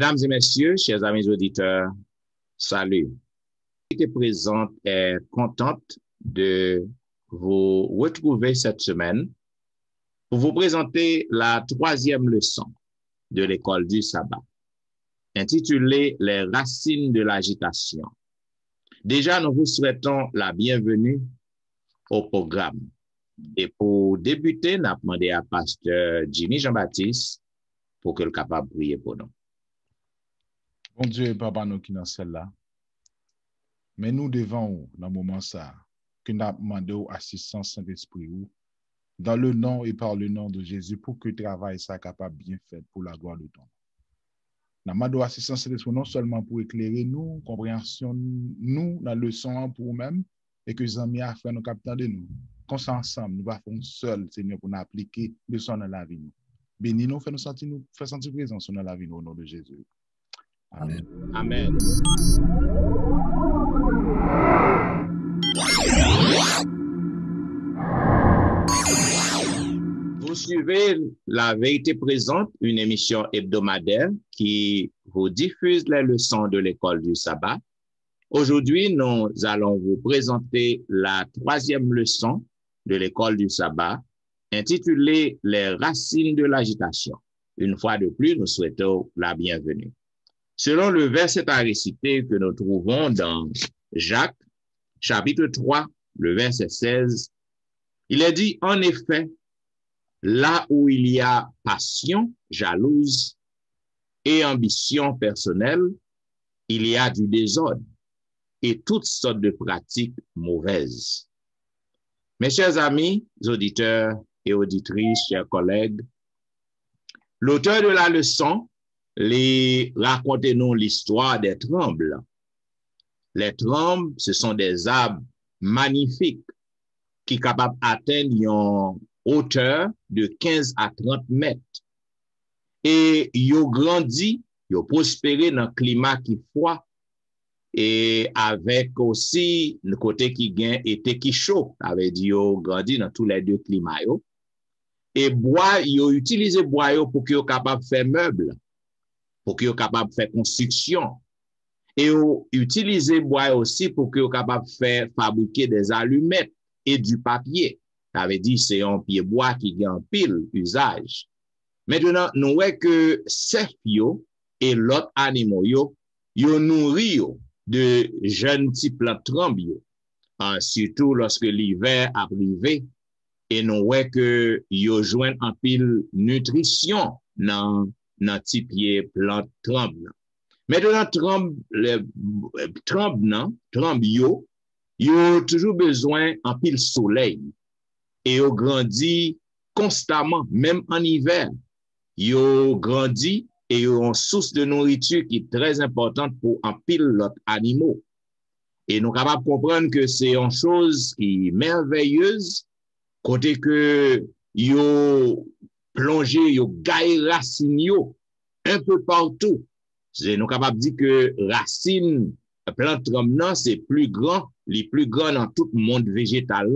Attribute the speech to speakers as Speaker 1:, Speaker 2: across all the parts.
Speaker 1: Mesdames et messieurs, chers amis auditeurs, salut. Qui est présente est contente de vous retrouver cette semaine pour vous présenter la troisième leçon de l'école du sabbat, intitulée Les racines de l'agitation. Déjà, nous vous souhaitons la bienvenue au programme. Et pour débuter, nous avons demandé à pasteur Jimmy Jean-Baptiste pour qu'il soit capable de prier pour nous.
Speaker 2: Bon Dieu, papa, nous qui dans celle-là. Mais nous devons, dans le moment ça, que nous demandons assistance Saint-Esprit, dans le nom et par le nom de Jésus, pour que le travail soit capable bien fait pour la gloire de ton nom. Nous demandons assistance Saint-Esprit non seulement pour éclairer nous, compréhension nous, dans la leçon pour nous-mêmes, et que les amis à faire nous capteurs de nous. Qu'on ensemble, nous allons faire seul, Seigneur, pour nous appliquer le son dans la vie. Bénis nous, fais nous sentir présence dans la vie, au nom de Jésus. Amen.
Speaker 1: Amen. Vous suivez La Vérité Présente, une émission hebdomadaire qui vous diffuse les leçons de l'école du sabbat. Aujourd'hui, nous allons vous présenter la troisième leçon de l'école du sabbat, intitulée Les racines de l'agitation. Une fois de plus, nous souhaitons la bienvenue. Selon le verset à réciter que nous trouvons dans Jacques, chapitre 3, le verset 16, il est dit, en effet, là où il y a passion, jalouse et ambition personnelle, il y a du désordre et toutes sortes de pratiques mauvaises. Mes chers amis, auditeurs et auditrices, chers collègues, l'auteur de la leçon racontez-nous l'histoire des trembles. Les trembles, ce sont des arbres magnifiques qui sont capables d'atteindre une hauteur de 15 à 30 mètres. Et ils ont grandi, ils ont prospéré dans un climat qui froid et avec aussi le côté qui gagne été qui chaud. Ça veut dire qu'ils ont grandi dans tous les deux climats. Et bois, ils ont utilisé bois pour qu'ils soient capables de faire meubles, pour qu'ils soient capables de faire construction. Et utiliser bois aussi pour qu'ils soient capables de faire fabriquer des allumettes et du papier. Ça veut dire c'est un pied bois qui a un pile usage. Maintenant, nous voyons que ces yo et l'autre animaux yo nourri de jeunes petits plantes trembles, surtout lorsque l'hiver a arrivé. Et nous voyons que yo joignent un pile nutrition dans petit pied plante tremble. Maintenant, tremble yo toujours besoin en pile soleil. Et yo grandit constamment, même en hiver. Yo grandit et yo une source de nourriture qui est très importante pour un pile l'autre animaux. Et nous sommes capables de comprendre que c'est une chose qui est merveilleuse, côté que yo plongé, yo gagne racine yo un peu partout. Nous sommes capables de dire que racine, plante tremblant, c'est plus grand, les plus grands dans tout le monde végétal.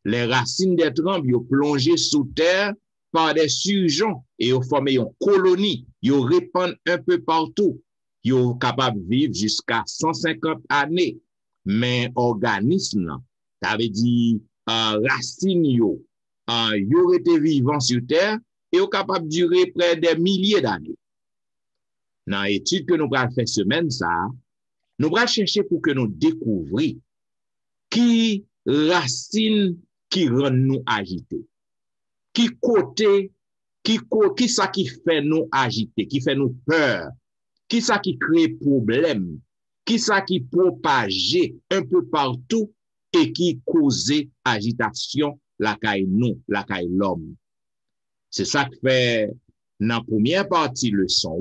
Speaker 1: Les racines des trembles, ils plongé sous terre par des surgeons et ils formé une colonie. Ils répandent un peu partout. Ils sont capables de vivre jusqu'à 150 années. Mais organisme, ça veut dire racines, ils ont été vivants sur terre et ils sont capables de durer près des milliers d'années. Dans l'étude que nous allons faire semaine, nous allons chercher pour que nous découvrions qui racine qui rend nous agités. Qui côté, qui ça qui fait nous agiter, qui fait nous peur, qui ça qui crée problème, qui ça qui propage un peu partout et qui cause agitation la caille nous, la caille l'homme. C'est ça qui fait dans la première partie leçon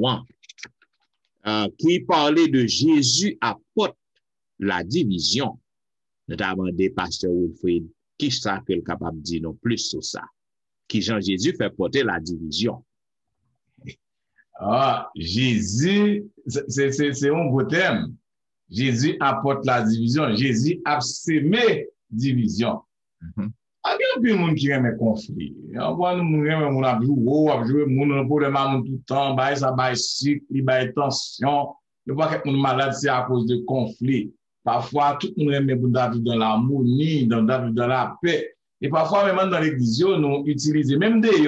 Speaker 1: 1 qui parlait de Jésus apporte la division, notamment des pasteurs Wilfrid, qui ça qu'elle est capable de dire non plus sur ça, qui Jean-Jésus fait porter la division.
Speaker 3: Ah, Jésus, c'est un beau terme. Jésus apporte la division. Jésus a sémé division. Il y a plus de monde qui aime un conflit. On voit nous aime mon a jouer mon problème tout le temps, bah ça bah cycle, bah tension. Je vois que mon malade c'est à cause de conflit. Parfois tout le monde aime pour vivre dans l'harmonie, dans la paix. Et parfois même dans l'église, nous utilisons même des ils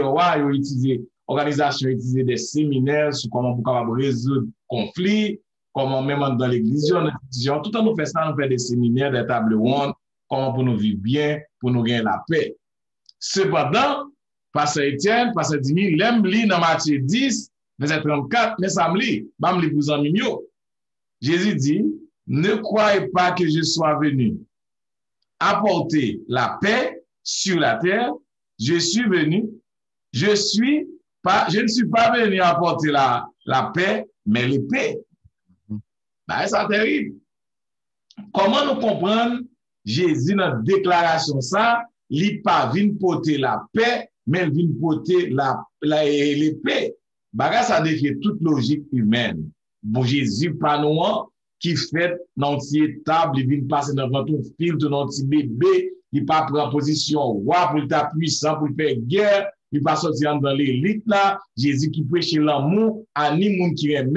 Speaker 3: utilisent organisation utiliser des séminaires sur comment pour capable résoudre conflits, comment même dans l'église, tout en nous fait ça, nous fait des séminaires, des tables rondes, comment pour nous vivre bien, pour nous gagner la paix. Cependant, Pasteur Etienne, Pasteur Dimi, l'aime li dans Matthieu 10, verset 34, mais ça me lit, bam li vous en mignon. Jésus dit, ne croyez pas que je sois venu apporter la paix sur la terre. Je ne suis pas venu apporter la paix, mais l'épée. Ben, c'est terrible. Comment nous comprendre Jésus dans la déclaration ça, il pas venu porter la paix, mais il vient porter l'épée. Ben, ça défie toute logique humaine. Bon, Jésus, pas nous, qui fait dans une table, il vient passer dans un filtre, dans un petit bébé, il pas prendre position roi pour être puissant, pour faire guerre, il pas sortir dans l'élite là. Jésus qui prêche l'amour à ni monde qui aime,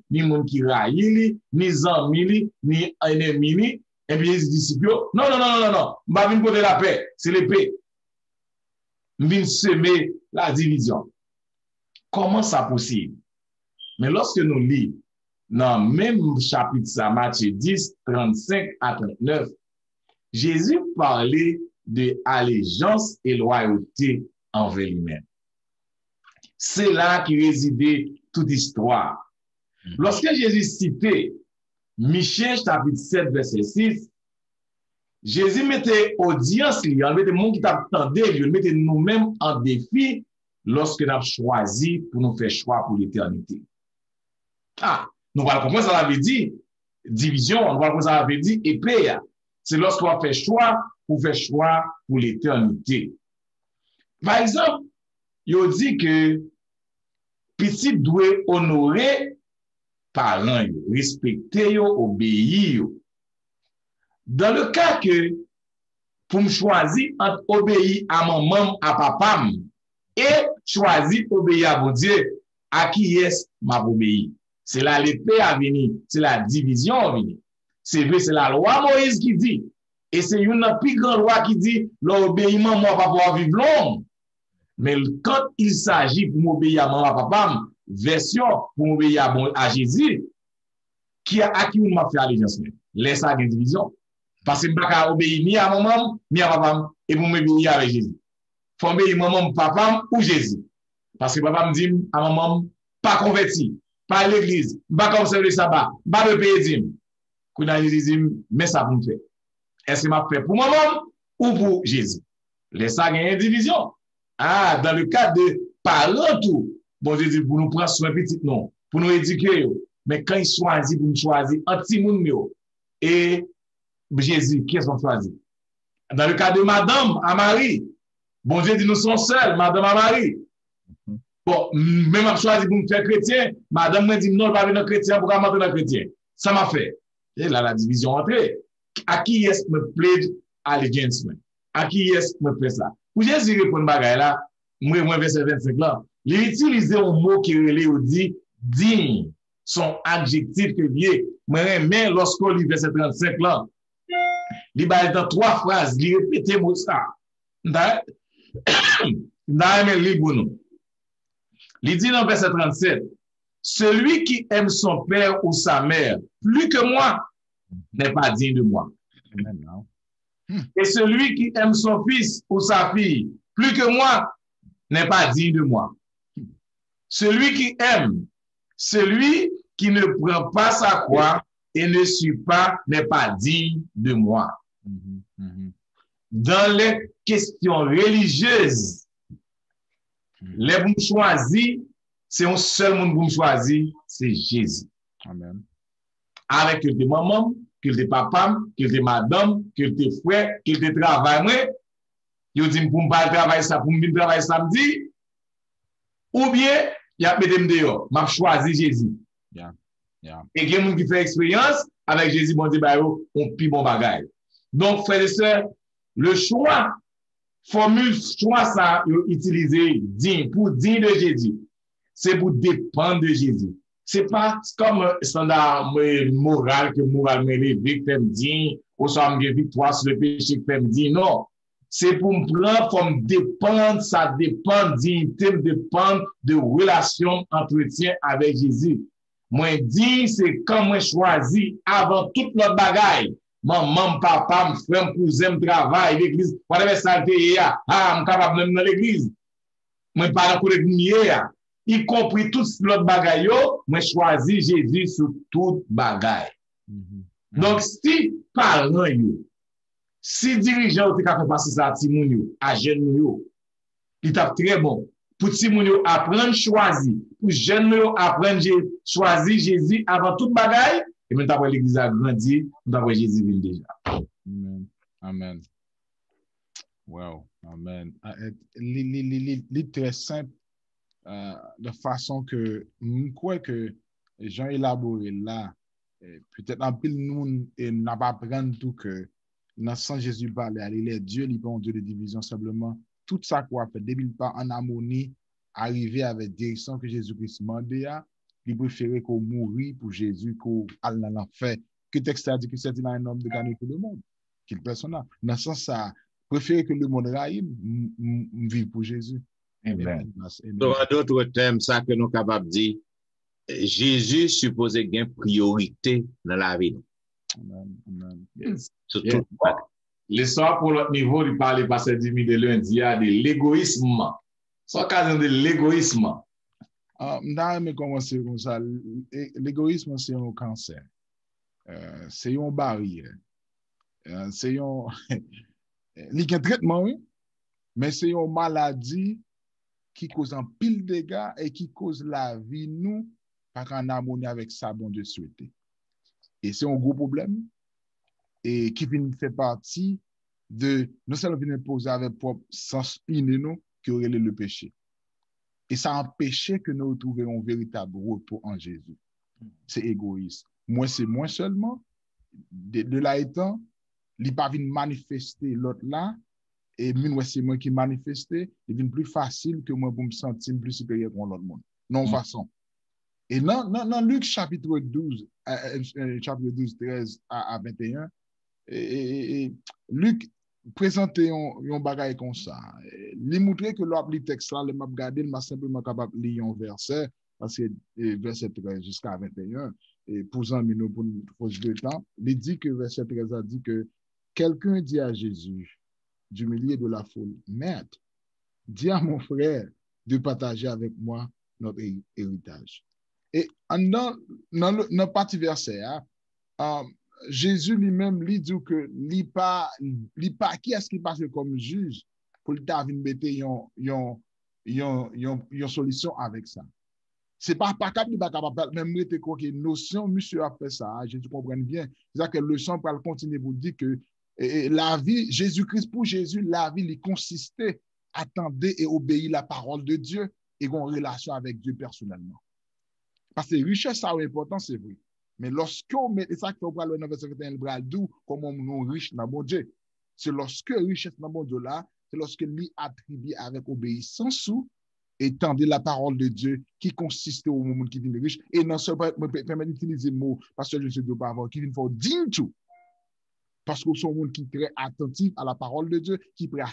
Speaker 3: ni monde qui raille, ni amis, ni ennemi. Et puis les disciples, non, je vais venir porter la paix, c'est l'épée. Je viens semer la division. Comment ça possible? Mais lorsque nous lisons dans le même chapitre, ça, Matthieu 10, 35 à 39, Jésus parlait de allégeance et loyauté envers lui-même. C'est là qui résidait toute histoire. Lorsque Jésus citait Michée, chapitre 7, verset 6, Jésus mettait audience, il mettait le monde qui t'attendait, il mettait nous-mêmes en défi lorsque nous avons choisi pour nous faire choix pour l'éternité. Ah, nous allons comprendre ça veut dire division, nous allons comprendre ça veut dire épée. C'est lorsqu'on fait choix pour l'éternité. Par exemple, il dit que petit doit honorer parents, respecter, obéir. Dans le cas que pour me choisir entre obéir à maman, à papa, et choisir obéir à mon Dieu, à qui est-ce m'a obéi? C'est là l'épée à venir, c'est la division à venir. C'est vrai, c'est la loi Moïse qui dit. Et c'est une plus grande loi qui dit, l'obéissement, moi, pas pouvoir vivre long. Mais quand il s'agit pour m'obéir à maman, papa, version pour m'obéir à Jésus, à qui on m'a fait allégeance, laisse ça une division. Parce que je ne peux pas obéir ni à maman, ni à papa, et pour m'obéir avec Jésus. Il faut obéir maman, papa ou Jésus. Parce que papa me dit à maman, pas converti, pas à l'église, pas conserver le sabbat, pas de payer dîme. Quand Jésus dit, mais ça pour me faire. Est-ce que m'a fait pour maman ou pour Jésus? Laisse ça une division. Ah, dans le cas de parents tout, bon Jésus pour nous prendre soin petit non, pour nous éduquer. Mais quand il choisit pour nous choisir anti-moun et Jésus, qui est-ce qu'on choisit? Dans le cas de madame à Marie, bon Dieu dit nous sommes seuls, madame à Marie. Bon, même à choisir pour me faire chrétien, madame me dit non, pas venir chrétien, pourquoi m'entrer dans chrétien? Ça m'a fait. Et là, la division entrée. À qui est-ce que me plaide allégeance? À qui est-ce que me fait ça? Pour Jésus répondre bagaille là, moi, verset 25 là, il utilise un mot qui relève ou dit digne, son adjectif que lié. Mais lorsqu'on lit verset 35 là, il va dans trois phrases, il répète le mot ça. Il dit dans verset 37, celui qui aime son père ou sa mère plus que moi n'est pas digne de moi. Et celui qui aime son fils ou sa fille plus que moi n'est pas digne de moi. Celui qui aime, celui qui ne prend pas sa croix et ne suit pas n'est pas digne de moi. Dans les questions religieuses, les vous choisir, c'est un seul monde que vous choisir, c'est Jésus.
Speaker 2: Amen.
Speaker 3: Avec que des mamans, que des papas, que des madame, que des frères, que des travailleurs, ils disent pour me travailler ça, pour me travailler samedi, ou bien, il y a des dehors, m'a choisi Jésus. Et il y a des gens qui font expérience avec Jésus, bon Dieu, on pis bon bagaille. Donc, frères et sœurs, le choix Formule choix ça, utiliser digne, pour digne de Jésus. C'est pour dépendre de Jésus. C'est pas comme standard moral que moral me lever, fait me digne, ou soit me victoire sur le péché que fait me digne. Non. C'est pour me prendre comme dépendre, ça dépend dignité, dépend de relation, entretien avec Jésus. Moi, digne, c'est quand moi choisi avant toute notre bagaille. Maman, papa, frère, cousin, travail, l'église, whatever ça fait, je suis capable même dans l'église. Moi, pas dans l'église, y compris tout l'autre bagaille, moi, choisi Jésus sur toute bagaille. Donc, si parents, si dirigeant, tu fait passer ça à Timoun, à jeune, il est très bon. Pour Timoun, apprendre choisir. Pour jeune, apprendre choisir Jésus avant toute bagaille. Et maintenant, après l'église a grandi, nous avons Jésus venu déjà.
Speaker 2: Amen. Amen. Wow. Amen. C'est très simple de façon que je crois que les gens élaborés là, peut-être en pile nous n'a pas apprendre tout que dans sans Jésus parler, il est Dieu, il n'est pas un Dieu de division, simplement tout ça qu'on a fait, depuis pas en harmonie, arriver avec direction que Jésus-Christ demandait, il préférait qu'on mourit pour Jésus, qu'on aille dans l'enfer. Que le texte a dit que c'est un homme de gagner tout le monde. Quel personnage. Dans ce sens, ça préférait que le monde raille, vive pour Jésus.
Speaker 3: Amen.
Speaker 1: Donc, en d'autres termes, ça que nous sommes capables de dire, Jésus supposé gagner priorité dans la vie.
Speaker 2: Amen. Amen.
Speaker 3: Yes.
Speaker 1: Surtout.
Speaker 3: Yeah. L'histoire pour l'autre niveau, il parlait par ce demi de lundi, de l'égoïsme. C'est l'occasion de l'égoïsme.
Speaker 2: Mais commencer comme ça. L'égoïsme, c'est un cancer. C'est une barrière. C'est un. Il y a un traitement, oui, mais c'est une maladie qui cause un pile de dégâts et qui cause la vie, nous, par en harmonie avec ça, bon Dieu souhaité. Et c'est un gros problème et qui fait partie de, non seulement vient poser avec propre sens inné, nous, qui aurait le péché. Et ça empêche que nous retrouvions un véritable repos en Jésus. C'est égoïste. Moi, c'est moi seulement. De là étant, il n'est pas venu manifester l'autre là. Et moi, c'est moi qui manifesté. Il devient plus facile que moi pour me sentir plus supérieur que l'autre monde. Non, façon. Et dans Luc chapitre 12, chapitre 12, 13 à 21, Luc présente un bagage comme ça. Il montre que le texte là, il m'a regardé, il m'a simplement capable de lire un verset, parce que verset 13 jusqu'à 21, et pour le temps, il dit que verset 13 a dit que quelqu'un dit à Jésus, du milieu de la foule, Maître, dis à mon frère de partager avec moi notre héritage. Et dans le partie verset, Jésus lui-même lui dit que il pas qui est-ce qui passe comme juge pour le temps mettre une solution avec ça. C'est pas capable même mettre quoi que notion monsieur a fait ça, Jésus comprend bien. C'est que le sang pour continuer vous dire que la vie Jésus-Christ pour Jésus la vie il consistait à attendre et obéir la parole de Dieu et en relation avec Dieu personnellement. Parce que richesse ça est important c'est vrai. Mais lorsque on met ça qu'on parle dans verset 21 bral d'où comme on nous riche dans mon Dieu. C'est lorsque richesse dans mon Dieu là, c'est lorsque lui attribue avec obéissance sous et tendre la parole de Dieu qui consiste au moment qui devient riche et non seulement permet d'utiliser le mot parce que je sais de pas avoir qui vient faire digne tout. Parce que son monde qui est très attentif à la parole de Dieu, qui prêt à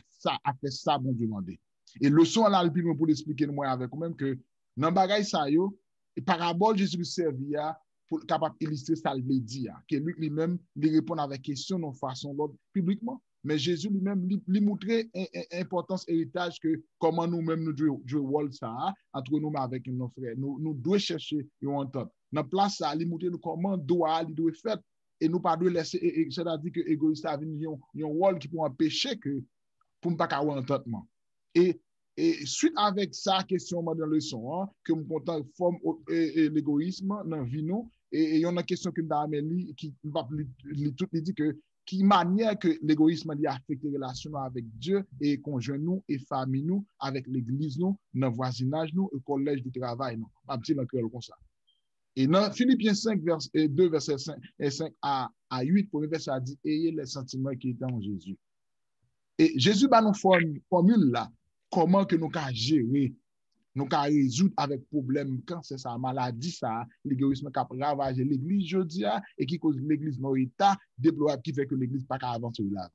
Speaker 2: faire ça, bon Dieu demandé. Et le son là, le plus pour l'expliquer moi avec vous-même que dans bagaille ça yo, et parabole Jésus servi pour capable illustrer ça le dit que lui-même il répond avec question non façon l'autre publiquement, mais Jésus lui-même lui montrer importance héritage que comment nous-mêmes nous jouer rôle ça entre nous avec nos frères. Nous devons chercher une entente. Dans place ça, lui montrer comment doit faire et nous pas de laisser c'est-à-dire que égoïste a venu un rôle qui peut empêcher que pour ne pas avoir un entendement. Et suite avec ça question dans la leçon que me content forme l'égoïsme dans vie nous et il y a une question que Amélie qui va tout dit que qui manière que l'égoïsme a affecté les relations avec Dieu et conjoint nous et famille nous avec l'église nous dans voisinage nous et collège du travail nous pas petit dans cœur comme ça. Et dans Philippiens 5, 2, verset 5 à 8, pour le verset a dit, ayez les sentiments qui étaient en Jésus. Et Jésus va nous formule là, comment que nous pouvons gérer, nous pouvons résoudre avec problème quand c'est ça, maladie, ça, l'égoïsme qui a ravagé l'église aujourd'hui et qui cause l'église dans l'état déplorable qui fait que l'église n'a pas avancer là.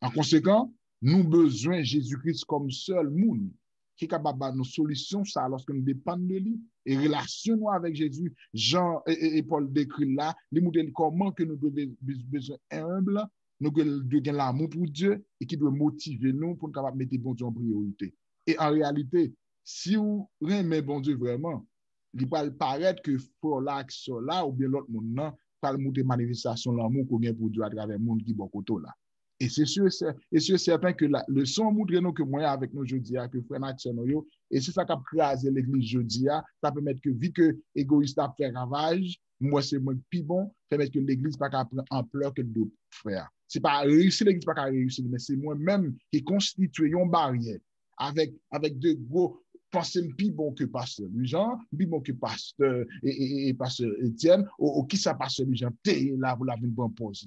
Speaker 2: En conséquent, nous avons besoin de Jésus-Christ comme seul monde qui est capable de nos solutions ça lorsque nous dépendons de lui et relation avec Jésus. Jean et Paul décrit là, les modèles comment que nous devons besoin humble, nous devons l'amour pour Dieu et qui doit motiver nous pour nous capable mettre bon Dieu en priorité. Et en réalité, si vous aimez bon Dieu vraiment, il va paraître que pour là ou bien l'autre monde non, par le manifestation l'amour qu'on a pour Dieu à travers le monde qui est bon côté là. Et c'est sûr et certain que la leçon montre nous que moi avec nous jeudi que frère Nathan et c'est ça qui a crasé l'église jeudi ça permet que vu que égoïste a fait ravage moi c'est moi plus bon permet que l'église pas prendre ampleur que d'autres frères c'est pas réussir l'église pas réussir mais c'est moi même qui constitue une barrière avec de gros pensez plus bon que pasteur Jean plus bon que pasteur et pasteur Étienne ou qui ça pasteur Jean t'es là pour la venir bon pause.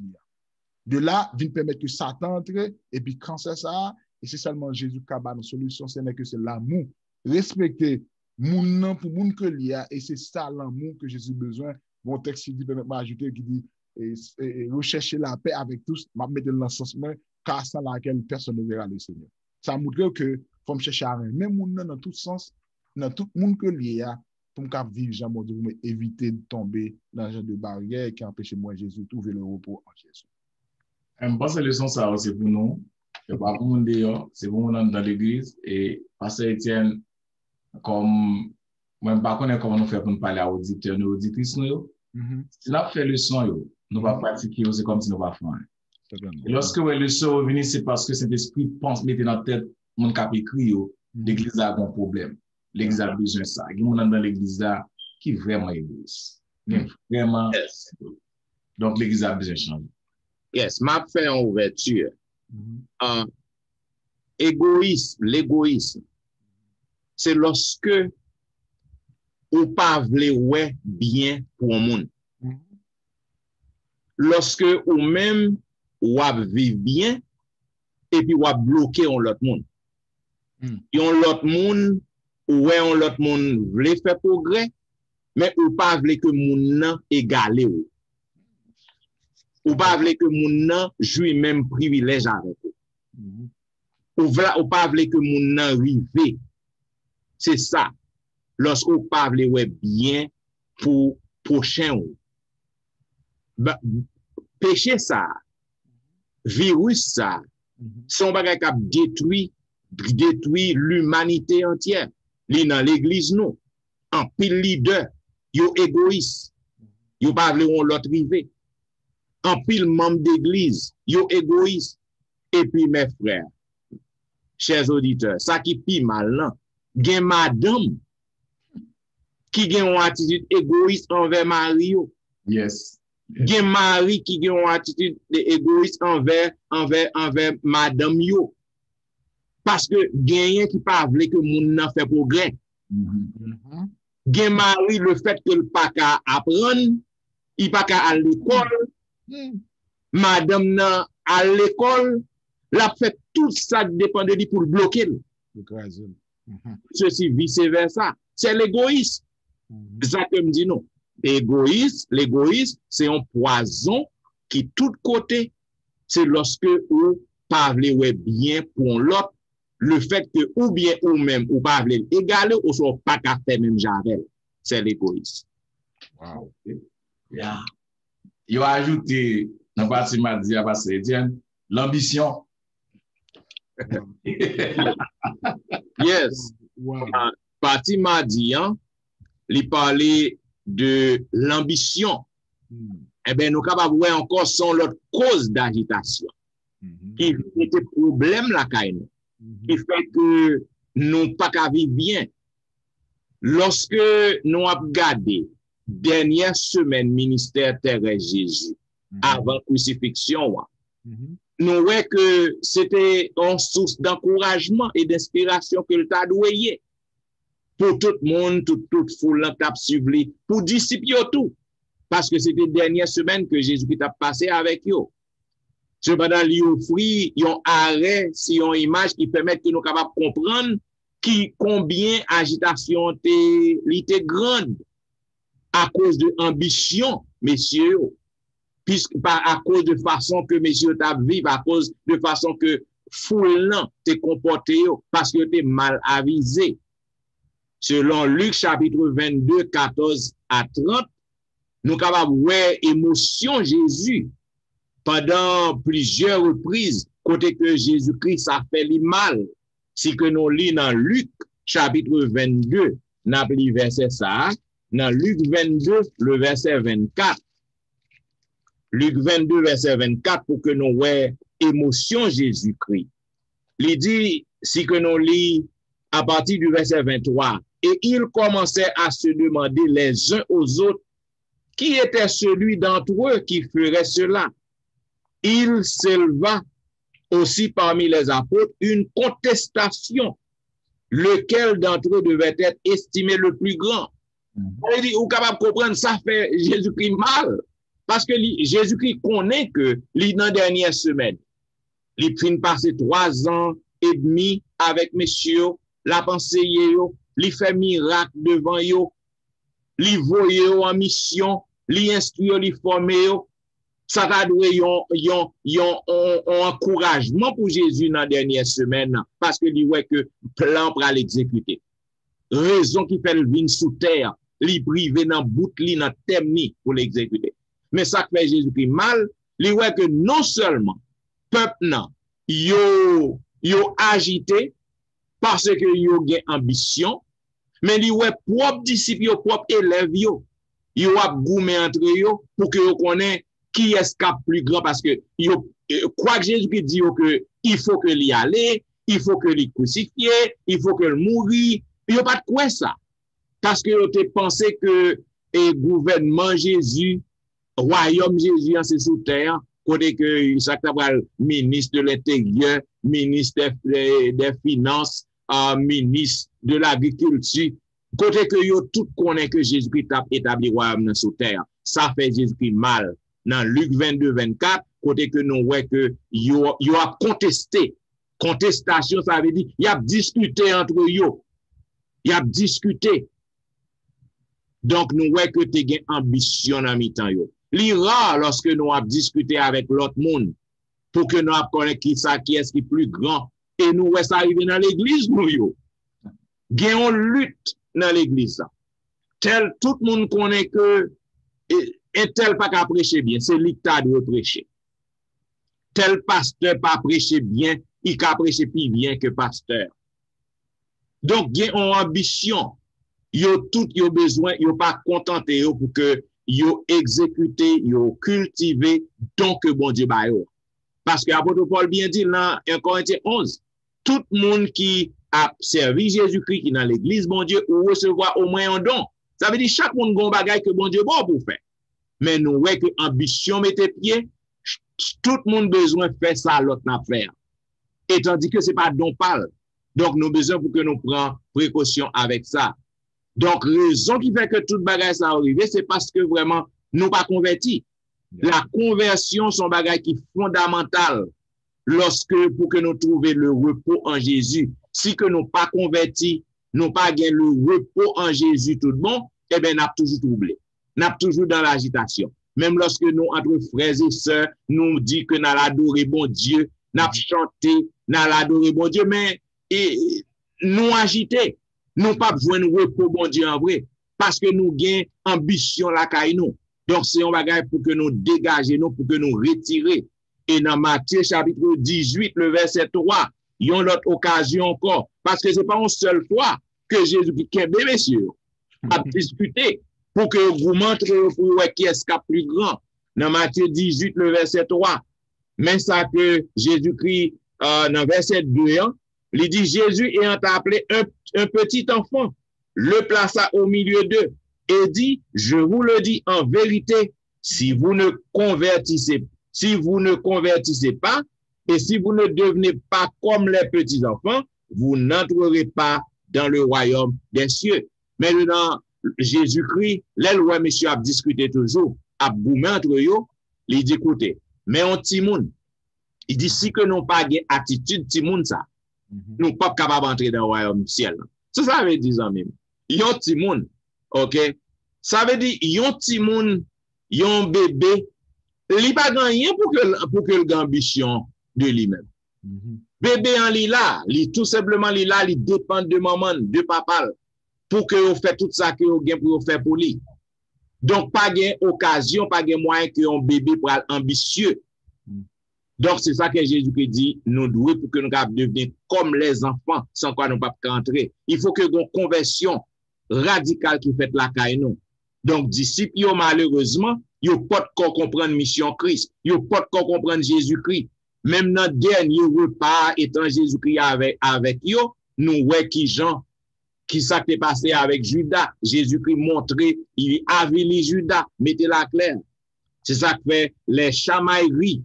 Speaker 2: De là, vient permettre que Satan entre, et puis quand c'est ça, et c'est seulement Jésus qui a une solution, c'est que c'est l'amour. Respecter moun pour moun que l'il y a, et c'est ça l'amour que Jésus a besoin. Mon texte dit, permet m'ajouter, qui dit, rechercher la paix avec tous, m'a mettre dans le sens même, car sans laquelle personne ne verra le Seigneur. Ça montre que, faut me chercher à rien. Même moun dans tout sens, dans tout monde que l'il y a, pour me vivre, j'ai mon Dieu, pour éviter de tomber dans un genre de barrière qui empêche moi, Jésus, de trouver le repos en Jésus.
Speaker 3: Je pense que la leçon, ça, c'est pour nous. C'est pas pour nous dehors, c'est pour nous dans l'église. Et Pasteur Étienne, comme, moi, je ne sais pas comment nous faire pour nous parler à auditeurs, nos auditrices, nous. Si nous fait leçon, nous va pratiquer, c'est comme si nous va faire. Et lorsque la leçon est venue, c'est parce que cet esprit pense, mettre dans la tête, mon cap écrit, l'église a un problème. L'église a besoin de ça. Il y a des gens dans l'église là qui est vraiment égoïste. Vraiment. Donc, l'église a besoin de changer.
Speaker 1: Yes, m'a fait en ouverture. L'égoïsme, c'est lorsque ou pas vle ouais bien pour un monde. Lorsque ou même ou vivre bien et puis ou bloquer on l'autre monde. Et on l'autre monde ouais on l'autre monde vle faire progrès mais ou pas vle que monde nan égalé ou. Ou pas vle que moun nan joue même privilège avec eux. Ou pas vle que moun nan rive. C'est ça. Lorsqu'on pas vle ouais bien pour prochain ou. Péché ça, virus ça, son bagay qui détruit l'humanité entière. Li dans l'église nous, en pile leader, yo égoïste. Yo pas vle on l'autre rive. En pile membre d'église, yo égoïste. Et puis mes frères, chers auditeurs, ça qui pi mal là, gen madame qui gen une attitude égoïste envers Mario.
Speaker 3: Yes.
Speaker 1: Gen mari qui gen une attitude égoïste envers madame yo. Parce que gen qui pas vle que moun nan fait progrès. Gen mari le fait que le pas ka apprendre, il pas ka à l'école. Madame nan à l'école, la fait tout ça dépend de lui pour le bloquer. Ceci vice-versa. C'est l'égoïsme. C'est ça que me dit non. L'égoïsme, c'est un poison qui tout côté, c'est lorsque ou pas vle bien pour l'autre, le fait que ou bien ou même ou pas vle égaler ou soit pas qu'à faire même javel. C'est l'égoïsme.
Speaker 3: Wow. Yeah. Il a ajouté dans partie mardi à Pasteur Étienne l'ambition.
Speaker 1: Yes.
Speaker 2: Wow.
Speaker 1: Partie mardi, il parlait de l'ambition. Eh bien, nous sommes capables de voir encore son l'autre cause d'agitation. Qui était problème là, qui fait que nous pas qu'à vivre bien. Lorsque nous avons regardé dernière semaine ministère Thérèse Jésus avant crucifixion, nous voyons que c'était une source d'encouragement et d'inspiration que le t'a doué pour tout le monde, toute foule qui a suivi, pour disciples tout. Parce que c'était dernière semaine que Jésus-Christ a passé avec eux. Cependant, il offre un arrêt, si une image qui permet que nous capables de comprendre combien agitation était grande à cause de ambition, messieurs, puisque à cause de façon que messieurs t'a vivre, à cause de façon que foulant t'es comporté, parce que t'es mal avisé. Selon Luc chapitre 22, 14 à 30, nous capables de voir émotion Jésus pendant plusieurs reprises, côté que Jésus-Christ a fait le mal. Si que nous lisons dans Luc chapitre 22, n'a pris verset ça, dans Luc 22, le verset 24. Luc 22, verset 24, pour que nous voyons émotion Jésus-Christ. Il dit, si que nous lisons à partir du verset 23, et ils commençaient à se demander les uns aux autres, qui était celui d'entre eux qui ferait cela? Il s'éleva aussi parmi les apôtres une contestation, lequel d'entre eux devait être estimé le plus grand. On dit, ou capable de comprendre, ça fait Jésus-Christ mal, parce que Jésus-Christ connaît que dans la dernière semaine, il finit passer 3 ans et demi avec messieurs, la pensée, il fait miracle devant eux, il voye en mission, il instruit, il forme, ça t'a donné un encouragement pour Jésus dans la dernière semaine, parce que il voit que plan pour l'exécuter. Raison qui fait le vin sous terre, il privé dans bout li dans thème pour l'exécuter. Mais ça fait Jésus-Christ mal, il voit que non seulement peuple nan yo agité parce que yo gen ambition, mais il voit propre disciples, propre élèves yo a goumé entre yo pour que yo connaît qui est plus grand, parce que quoi que Jésus dit que il faut que l'y aller, il faut que l'y crucifié, il faut que le mourir, il n'y a pas de quoi ça. Parce que vous avez pensé que le gouvernement Jésus, royaume Jésus, c'est sous terre, côté que ça ministre de l'Intérieur, ministre des Finances, ministre de l'Agriculture, côté que yo tout connaît que Jésus-Christ a établi royaume sous terre. Ça fait Jésus-Christ mal. Dans Luc 22, 24, côté que nous voyons que yo a contesté. Contestation, ça veut dire, il a discuté entre yo. Il a discuté. Donc, nous voyons que tu as une ambition dans mi-temps yo. L'ira, lorsque nous avons discuté avec l'autre monde, pour que nous connaissions qui est plus grand. Et nous voyons ça arriver dans l'église, nous yo. Gagnons lutte dans l'église. Tout le monde connaît que et tel pas qu'à prêcher bien, c'est lui qui doit prêcher. Tel pasteur pas prêcher bien, il qu'à prêcher plus bien que pasteur. Donc, il y a une ambition. Yo tout yo besoin, yo pas contenté yo pour que yo exécuter, yo cultiver donc que bon Dieu ba yo. Parce que apôtre Paul bien dit dans 1 Corinthiens 11, tout le monde qui a servi Jésus-Christ qui dans l'église bon Dieu ou recevoir au moins un don. Ça veut dire chaque monde gon bagay que bon Dieu bon pour faire. Mais nous voyons que ambition mette pied, tout le monde besoin de faire ça l'autre n'a faire. Et tandis que c'est pas don parle. Donc nous besoin pour que nous prenions précaution avec ça. Donc raison qui fait que tout bagage ça arrive, c'est parce que vraiment nous pas convertis. La conversion son bagage qui est fondamental lorsque pour que nous trouvions le repos en Jésus. Si que nous pas convertis, nous pas gagné le repos en Jésus tout le monde, eh bien n'a toujours troublé. N'a toujours dans l'agitation. Même lorsque nous, entre frères et sœurs, nous dit que nous adoré bon Dieu, nous chanté, nous adoré bon Dieu, mais nous agité, nous pas besoin de repos bon Dieu en vrai, parce que nous gagnons ambition la caille nous. Donc c'est un bagage pour que nous dégagions, pour que nous retirer. Et dans Matthieu chapitre 18, le verset 3, il y a une autre occasion encore, parce que c'est pas une seule fois que Jésus-Christ, messieurs, a discuté. Pour que vous montrez pour qui est-ce qui est plus grand. Dans Matthieu 18, le verset 3. Mais ça que Jésus-Christ, dans verset 2, il dit, Jésus ayant appelé un petit enfant, le plaça au milieu d'eux et dit, je vous le dis en vérité, si vous ne convertissez pas, et si vous ne devenez pas comme les petits enfants, vous n'entrerez pas dans le royaume des cieux. Maintenant, Jésus-Christ, l'éloi monsieur a discuté toujours, a boumé entre eux, il dit écoutez, mais on timoun, Il dit si que nous pas une attitude ti moun ça, nous pas capable d'entrer dans le royaume ciel. Ça veut dire même. Yon ti moun, OK? Ça veut dire yon ti moun, yon bébé, li pas gagné pour que l'ambition de lui-même. Bébé en li là, li tout simplement li là, li dépend de maman, de papa pour que vous fait tout ça que vous gain pour faire pour lui. Donc pas gain occasion, pas gain moyen que un bébé pour être ambitieux. Donc c'est ça que Jésus dit, nous devons pour que nous capables devenir comme les enfants sans quoi nous pas entrer. Il faut que une conversion radicale qui fait la caille nous. Donc disciples yo malheureusement, yo pas comprendre mission Christ, yo pas comprendre Jésus-Christ. Même dans dernier repas étant Jésus-Christ avec yo, nous ouais qui Jean qui ça qui est passé avec Judas. Jésus-Christ montrait, il avili Judas, mettez la claire. C'est ça qui fait les chamailleries,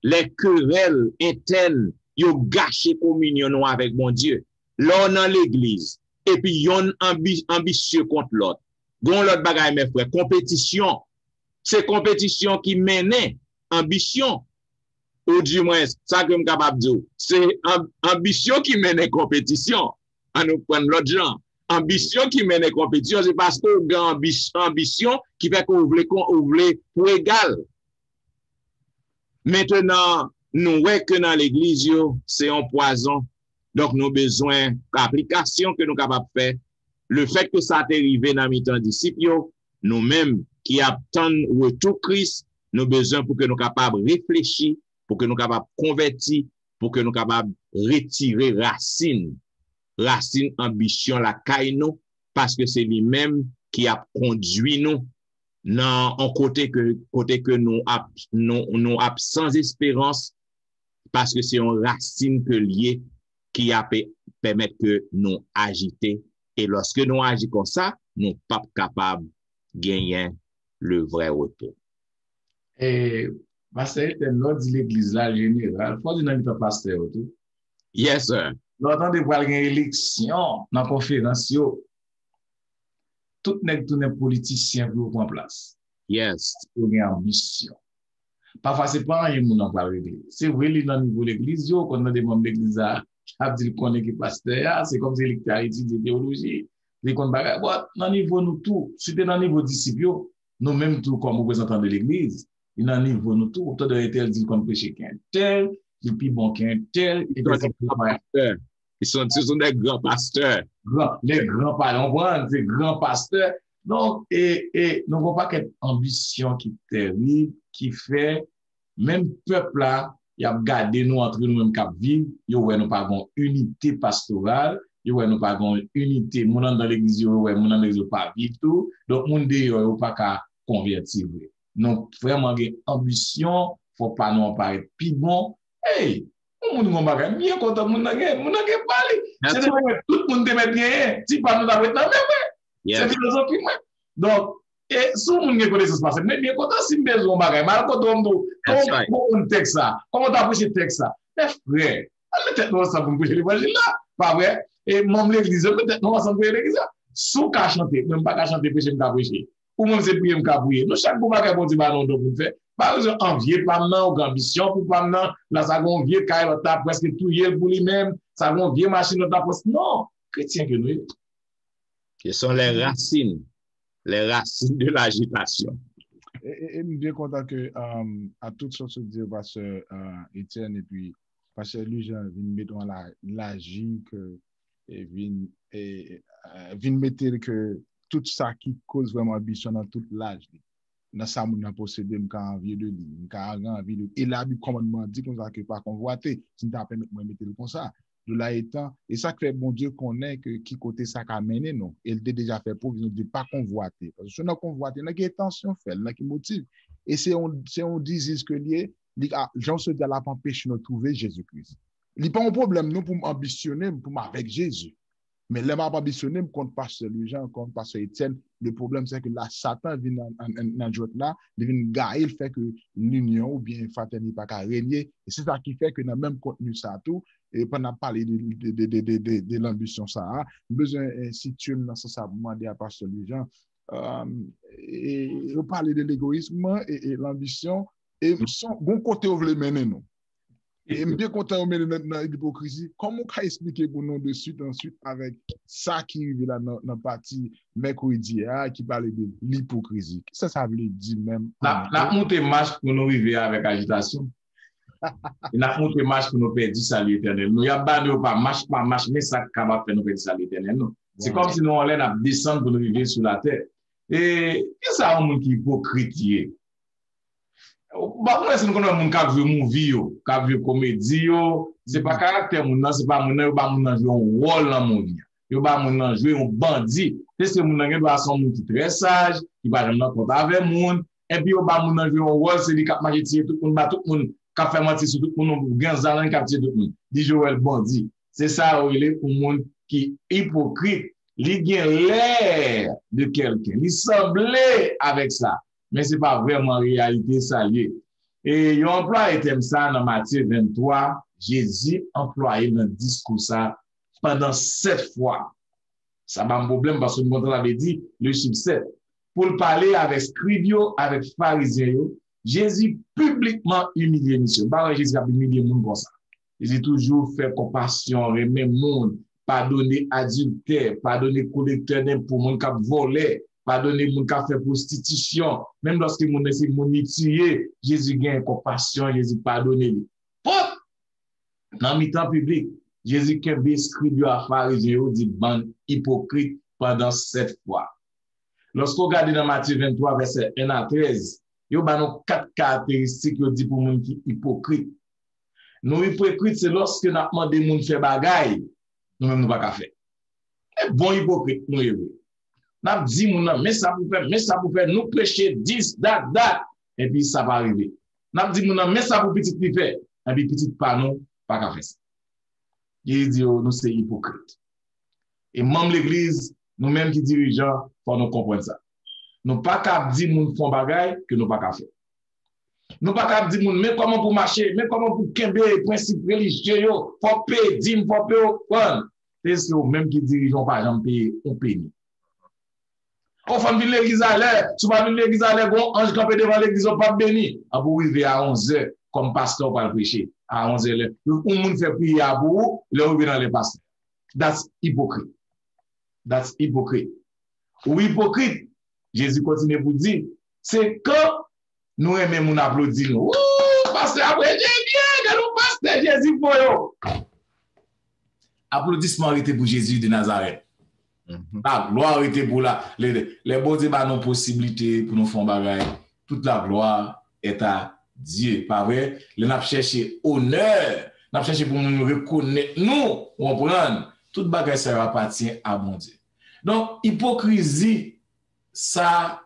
Speaker 1: les querelles internes, yo gâché communion avec mon Dieu. Là dans l'église et puis yon ambitieux contre l'autre. Gon l'autre bagaille mes frères, compétition. C'est compétition qui menait ambition. Ou du moins, ça que je suis capable de dire, c'est ambition qui mène compétition. On nous prend l'autre genre. Ambition qui mène compétition, c'est parce qu'on a ambition qui fait qu'on voulait pour égal. Maintenant, nous voyons que dans l'église, c'est un poison. Donc, nous avons besoin d'application que nous sommes capables de faire. Le fait que ça t'est arrivé dans mes temps disciples, nous-mêmes qui attendons retour Christ, nous avons besoin pour que nous soyons capables de réfléchir, pour que nous soyons capables de convertir, pour que nous soyons capables de retirer racine ambition, la caille nous, parce que c'est lui-même qui a conduit nous dans un côté que nous sans espérance, parce que c'est une racine que lié qui a permettre que nous agiter. Et lorsque nous agissons comme ça, nous ne sommes pas capables de gagner le vrai retour.
Speaker 3: Et pasteur, l'autre dit l'église là générale, faut dire dans pasteur tout.
Speaker 1: Yes sir.
Speaker 3: L'autant de voir une élection dans conférence yo. Tout nèg tout n'est politicien pour prendre place.
Speaker 1: Yes.
Speaker 3: Pour une ambition. Parfois c'est pas un monde dans l'église. C'est vrai li dans niveau l'église yo quand on des membres d'église a dit connaît qui pasteur, c'est comme si il a étudié théologie. Les kon bagay dans niveau nous tout, c'était dans niveau disciple nous même tout comme représentants de l'église. Il a un niveau nous tout, autant de tel dit qu'on prêche qu'un tel, il plus bon qu'un tel,
Speaker 1: ils sont des grands pasteurs.
Speaker 3: Les grands pasteurs, c'est grands pasteurs. Donc, et nous n'avons pas qu'une ambition qui est terrible, qui fait, même peuple là, il a gardé nous entre nous-mêmes qui vivent, il y a nous pas une unité pastorale, il y a nous pas une unité, mon dans l'église, il y a mon dans l'église pas vivre tout, donc mon Dieu, il y a pas qu'à convertir. Donc, vraiment, une ambition, faut pas nous paraître plus bon. Hey, on nous bagay bien content, mon n'a parlé. C'est tout le monde te met bien, si pas nous d'avoir dans même. C'est philosophie moi. Donc, et si on ne connaît pas ça, mais bien content si besoin bagay, mal content comment on texte ça, comment t'as prêché texte ça. Mais frère, peut-être nous ça pour prêcher l'évangile là, pas vrai? Et même l'église, peut-être nous ensemble prêcher l'église. Sous qu'à chanter, même pas qu'à chanter prêcher m'ka prêcher. Ou même c'est prier m'ka prier. Nous chaque bagay bon Dieu ba non pour faire. Par exemple, envier pas maintenant ou ambition pour pas maintenant, là ça gon vieux caille là presque tout yel pour lui-même, ça gon vieux machine là presque non, chrétien que nous.
Speaker 1: Ce sont les racines de l'agitation.
Speaker 2: Et nous bien content que à toutes sortes de dire pasteur Étienne et puis pasteur Lujan viennent mettre dans la logique et viennent mettre que tout ça qui cause vraiment ambition dans toute l'âge. Dans ça, on a possédé, on a envie de lui, on a envie de. Et là, le commandement dit qu'on ne pas convoiter, si on permis de mettre le comme ça. De là étant, et ça fait bon Dieu connaît que qui côté ça a mené, non. Il a déjà fait provision de ne pas convoiter. Parce que si on a convoité, il y a une intention fait, il y a qui motive. Et c'est on dit que lié, Jean se dit à la empêche de trouver Jésus-Christ. Il n'y a pas un problème, nous, pour ambitionner, pour avec Jésus. Mais là, m'a ambitionné contre pasteur Jean, contre pasteur Étienne. Le problème, c'est que là, Satan vient dans le jeu là, il vient gagner, il fait que l'union ou bien fraternité pas qu'à régner. Et c'est ça qui fait que dans le même contenu, ça tout, et pendant parler de l'ambition, ça a besoin de situer dans ce ça, demander à pasteur Jean, et parler de l'égoïsme et l'ambition, et son bon côté, vous voulez mener nous. Et bien content dans l'hypocrisie. Comment on peut expliquer pour nous de suite ensuite avec ça qui arrive là dans la partie mercredi qui parle de l'hypocrisie. Ça veut dire même.
Speaker 3: N'a monté marche pour nous arriver avec agitation. N'a monté marche pour nous perdre salut éternel. Nous y a pas marche, mais ça capable faire nous perdre salut éternel. C'est comme si nous on allait descendre pour nous vivre sur la terre. Et ça un monde qui hypocrite. Bah, moi, c'est nous connaissons mon cas vu movie, cas vu comédie, c'est pas caractère mon c'est pas mon pas mon jouer un rôle dans mon vie. Yo pas mon jouer un bandit. C'est mon qui doit son monde très sage, qui va jamais compte avec monde et puis yo pas mon jouer un rôle, c'est lui qui marcher tout le monde, tout le monde qui fait mentir sur tout le monde, gain zalan qui tout le monde. Dit Joël bandit. C'est ça il est pour monde qui hypocrite, li gen l'air de quelqu'un, il semblait avec ça. Mais ce n'est pas vraiment réalité ça lié. Et il emploie le thème ça dans Matthieu 23, Jésus employé dans le discours ça pendant 7 fois. Ça va un problème parce que nous avait dit le chiffre 7. Pour le parler avec scribio, avec pharisiens, Jésus publiquement humilié monsieur. Pas Jésus a humilié le monde comme ça. Jésus toujours fait compassion, remet le monde, pardonner adultère, pardonner collecteur d'impôts, monde qui a volé. Pardonner mon qui fait prostitution, même lorsque mon essaie mon tuer, Jésus gagne compassion, Jésus pardonne lui. Dans le temps public, Jésus qui a scribio à pharisiens dit bande hypocrite pendant 7 fois. Lorsqu'on regarde dans Matthieu 23 verset 1 à 13, il y a 4 caractéristiques qui dit pour moun qui hypocrite. Nous hypocrite c'est lorsque nous demandons moun faire bagaille, nous même nous pas faire. Et bon hypocrite nous est. N'a dit mon mais ça pour faire nous prêcher 10 date et puis ça va arriver. N'a dit mon mais ça pour petit li faire et puis petit pas nous pas qu'à faire ça. Il dit nous c'est hypocrite. Et même l'église nous même qui dirigeants faut nous comprendre ça. Nous pas qu'à dire moun font bagaille que nous pas qu'à faire. Nous pas qu'à dire moun mais comment pour marcher, mais comment pour kembe principe religieux yo, faut payer dîme, faut payer c'est eux même qui dirigeants pas jamais payer on paye. On va venir l'église à l'air, tu vas venir l'église à l'air, bon, ange campé devant l'église, on pas béni. À vous arriver à 11h, comme pasteur pour le prêcher, à 11h. Le monde fait prier à vous, là vous venez dans les pasteurs. That's hypocrite. That's hypocrite. Ou hypocrite, Jésus continue pour dire, c'est quand nous aimons applaudir nous. Ouh, pasteur, après, bien, nous pasteur Jésus pour eux. Applaudissement était pour Jésus de Nazareth. La gloire était pour les bons débats nos possibilités pour nous faire bagaille. Toute la gloire est à Dieu. Pas vrai? Nous avons cherché honneur. Nous avons cherché pour nous reconnaître. Nous, on prend. Toute bagaille ça appartient à mon Dieu. Donc, hypocrisie, ça,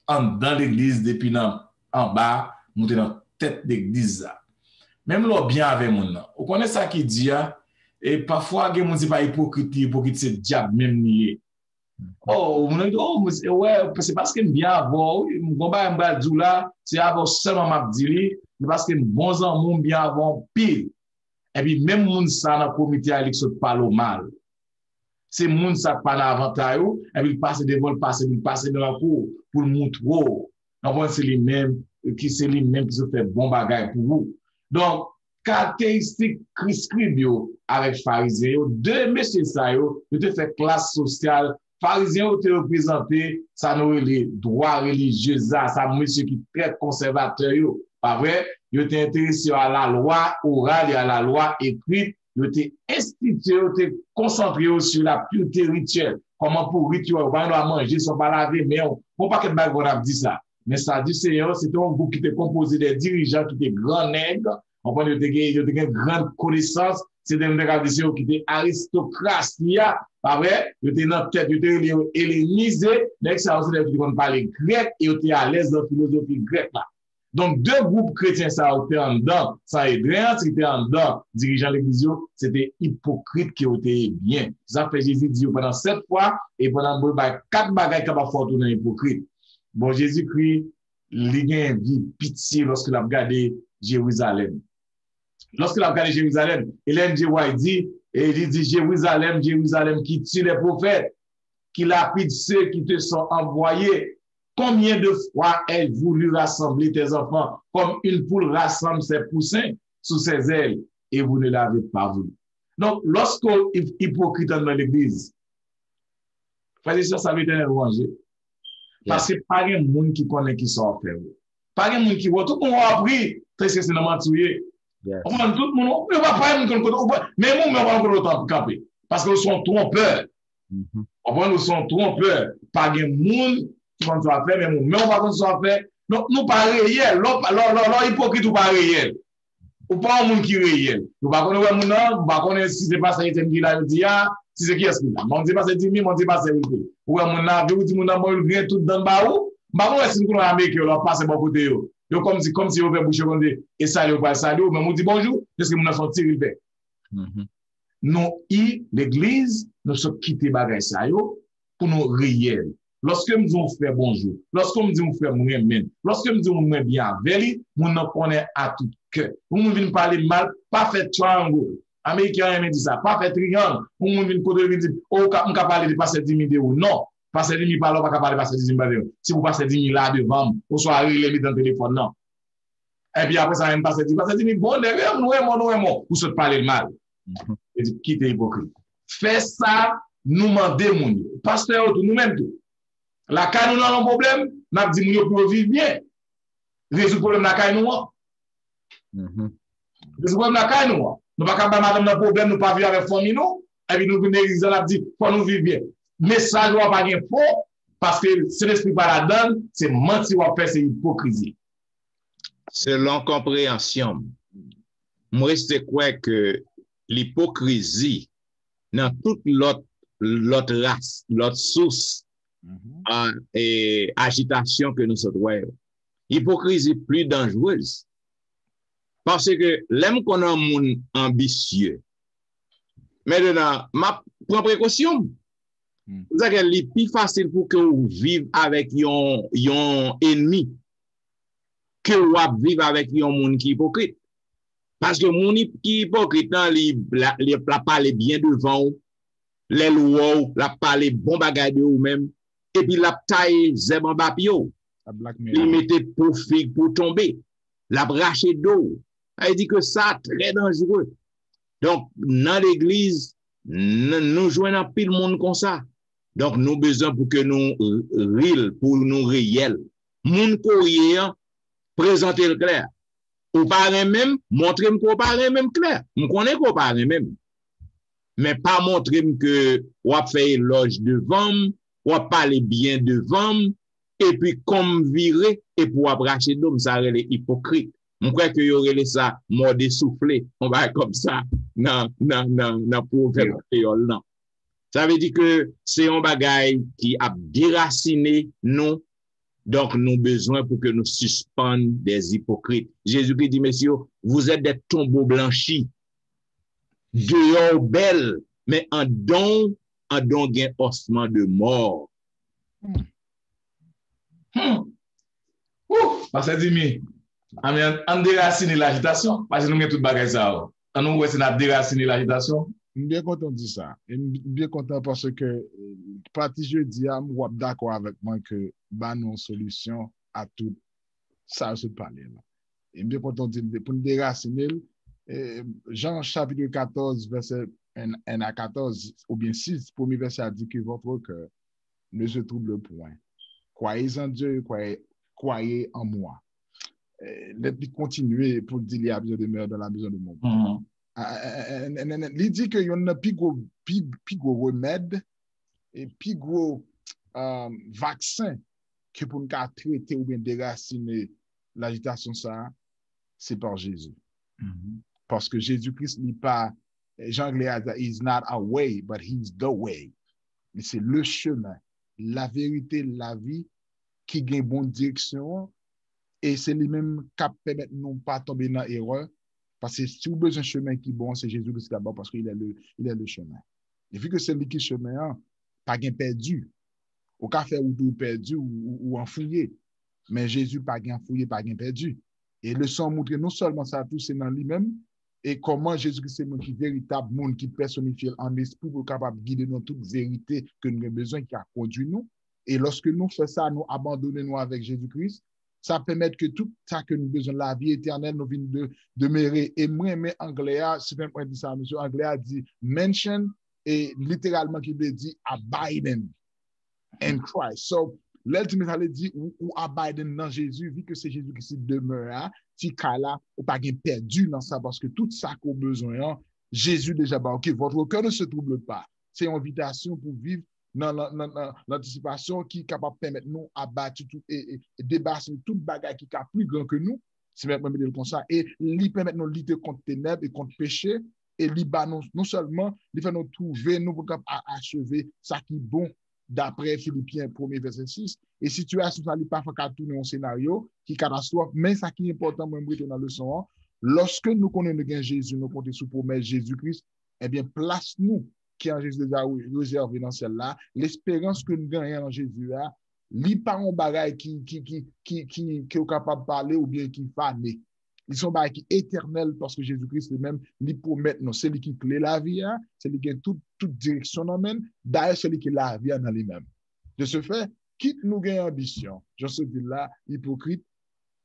Speaker 3: dans l'église, depuis en bas, nous sommes dans la tête d'église. Même là, bien avec mon nom. Vous connaissez ça qui dit, et parfois, il y a des gens pas hypocrite, c'est le diable même lié. Oh, ouais, c'est parce que bien avant, c'est avant seulement m'a dit, c'est parce que bon amours bien avant pile. Et puis, même moun ça dans le comité à l'élection parle mal. C'est moun ça pas l'avantage, et puis il passe des vols, il passe dans la cour pour le montrer. Donc, c'est lui-même qui se fait bon bagage pour vous. Donc, caractéristique scribio avec pharisiens, deux messieurs ça yo, te fait classe sociale, pharisiens te représenté, ça nous les droits religieux ça monsieur qui très conservateur yo, pas vrai, yo te intéressé à la loi orale et à la loi écrite, yo te institué, yo te concentré sur la pureté rituelle, comment pour rituel, on va manger sans pas laver mais on pas que on a dit ça, mais ça dit Seigneur, c'était un groupe qui était composé des dirigeants qui étaient grands nègres. On peut dire qu'il y a une grande connaissance, c'est des gens qui étaient aristocrates, pas vrai? Ils étaient dans la tête, ils étaient hellénisés, mais ça aussi, ils parlaient grec et ils étaient à l'aise dans la philosophie grecque. Donc, deux groupes chrétiens, ça étaient en dedans, ça aidait, c'était en dedans, dirigeant l'église, c'était hypocrite qui étaient bien. Ça fait Jésus dit pendant 7 fois et pendant 4 bagages qui va faire tourner hypocrite. Bon, Jésus-Christ, il a une pitié lorsqu'il a regardé Jérusalem. Lorsqu'il a regardé Jérusalem, Hélène G. White dit, et il dit Jérusalem, Jérusalem qui tue les prophètes, qui lapide ceux qui te sont envoyés. Combien de fois ai-je voulu rassembler tes enfants comme une poule rassemble ses poussins? sous ses ailes et vous ne l'avez pas voulu. Donc, lorsqu'on est hypocrite dans l'église, frère et sœurs, ça veut dire ranger. Parce que pas de monde qui connaît qui sont faire. Pas de monde qui voit. Tout le monde a appris. Très c'est dans mentuer. Tout le monde, on va pas mais nous, on va encore autant pour camper. Parce que nous sommes trompeurs. Nous sommes trompeurs. Pas de monde qui va nous faire, mais on va nous faire. Donc, nous pas réel. L'hypocrite hypocrite ou pas réel. Ou pas un monde qui est réel. Nous ne connaissons pas nous ne connaissons si c'est pas ça qui dit si c'est qui est-ce qu'il a. On ne dit pas c'est 10 000, on ne dit pas c'est 8 000. Ou on a vu mon amour le tout dans le bas ou. Bah, on est si nous Amérique, on passe bon côté. Comme si on fait boucher comme dit, et ça, on va saluer, mais on dit bonjour, parce que nous avons sorti le bec. Nous, l'église, nous sommes quittés bagay ça yo pour nous réel. Lorsque nous disons faire bonjour, lorsque nous disons faire mon amen, lorsque nous disons mon bien avec lui, nous nous connaissons à tout cœur. Nous venons parler mal, pas fait triangle. Américain aime dire ça, pas fait triangle. Nous venons côté dire, oh, on peut parler de passer 10 000 €. Non, passer 10 000 pas pas parler passer 10 000 €. Si vous passez 10 000 là devant, vous soyez réglé dans le téléphone, non. Et puis après ça, on passe 10 000, bon, nous, vous souhaitez parler mal. Et dit, quittez hypocrite. Fais ça, nous demandons, pasteur, nous-mêmes tout. La caille, nous avons un problème, nous avons dit, nous pour vivre bien. Résoudre le problème de la caille, nous. Résoudre le problème de la caille, nous. Nous ne pouvons pas madame un problème, nous ne pouvons pas vivre avec famille, nous. Et puis nous venons l'église, nous avons dit, faut nous vivre bien. Message, nous pas bien faux, parce que c'est l'esprit par la donne, c'est mentir, on fait, c'est hypocrisie.
Speaker 1: Selon compréhension, moi, c'est quoi que l'hypocrisie, dans toute l'autre race, l'autre source, et agitation que nous sommes. Hypocrisie plus dangereuse. Parce que l'aime qu'on a un monde ambitieux. Maintenant, ma prends précaution. Vous savez que c'est plus facile pour que vous viviez avec un ennemi que vous vivez avec un monde qui est hypocrite. Parce que mon qui est hypocrite, il parle bien devant vous, les lois, la parle bon bagage de vous-même. Et puis la taille zèbre en bapio. Il mettait pour figue pour tomber. La braché d'eau. Il dit que ça très dangereux. Donc, dans l'église, nous jouons un pile monde comme ça. Donc, nous avons besoin pour que nous réel, pour nous réel. Moun courrier, présenter le clair. Ou parler même, montrer qu'on parle même clair. On connaît qu'on parle même. Mais pas montrer que on fait éloge devant, on parler bien devant, et puis comme virer, et pour abracher d'homme, ça relève hypocrite. Je crois que y aurait ça, mort essoufflé, on va comme ça, non, proverbe créole, non. Ça veut dire que c'est un bagage qui a déraciné nous, donc nous avons besoin pour que nous suspendions des hypocrites. Jésus-Christ dit, messieurs, vous êtes des tombeaux blanchis, dehors belles, mais en don gain ossement de mort.
Speaker 3: Parce que dit, on déracine l'agitation, parce que nous avons tout bagage ça. On nous voit déraciner l'agitation.
Speaker 2: Je suis bien content de ça. Je suis bien content parce que, parti jeudi, je suis d'accord avec moi que nous avons une solution à tout ça, je parle là. Je suis bien content de pour nous déraciner. Jean chapitre 14, verset 1 à 14, ou bien 6, premier verset a dit que votre cœur ne se trouble point. Croyez en Dieu, croyez en moi. Laissez continuer pour dire qu'il y a besoin de demeure dans la maison de mon Père. Il dit qu'il y a un plus gros remède et plus gros vaccin que pour nous traiter ou bien déraciner l'agitation, ça, c'est par Jésus. Parce que Jésus-Christ n'est pas, Jean Anglais a dit, he's not a way, but he's the way. Mais c'est le chemin, la vérité, la vie qui gagne bonne direction. Et c'est lui-même qui permet de ne pas tomber dans l'erreur. Parce que si vous avez besoin d'un chemin qui est bon, c'est Jésus-Christ d'abord parce qu'il est le chemin. Et vu que c'est lui qui est le chemin, pas gain perdu. Au cas faire ou perdu ou enfouillé. Mais Jésus pas gain enfouillé, pas gain perdu. Et le sang montre non seulement ça, tout c'est dans lui-même, et comment Jésus-Christ est le véritable monde qui personnifie en esprit pour capable de guider dans toute vérité que nous avons besoin, qui a conduit nous. Et lorsque nous faisons ça, nous abandonnons avec Jésus-Christ, ça permet que tout ça que nous besoin, la vie éternelle, nous venons de demeurer. Et moi, mais anglais, c'est même point dit ça, monsieur anglais a dit mention, et littéralement, qui veut dire abiding in Christ. So, l'ultimate, elle dit, ou abiding dans Jésus, vu que c'est Jésus qui demeure, si là, ou pas perdu dans ça, parce que tout ça qu'on a besoin, Jésus déjà, ok, votre cœur ne se trouble pas. C'est une invitation pour vivre dans l'anticipation qui est capable de permettre nous abattre tout et débasser tout bagage qui est plus grand que nous, c'est même comme ça, et lui permettre nous lutter contre ténèbres et contre péché, et lui non seulement, il fait nous trouver, nous pour achever ça qui est bon d'après Philippiens 1er verset 6, et situation ça n'est pas fait tourner un scénario qui est catastrophe, mais ça qui est important, moi, dans le son, lorsque nous connaissons Jésus, nous comptons sous promesse Jésus-Christ, eh bien, place-nous qui en Jésus déjà réservé dans celle-là, l'espérance que nous gagnons en Jésus là, li pas un bagage qui est capable de parler ou bien qui fané. Ils sont bagage qui éternel parce que Jésus-Christ lui-même lui promet nous, c'est lui qui clé la vie, c'est lui qui a toute direction dans même, d'ailleurs c'est lui qui la vie dans lui-même. De ce fait, quitte nous gagnons ambition, je se dis là, hypocrite,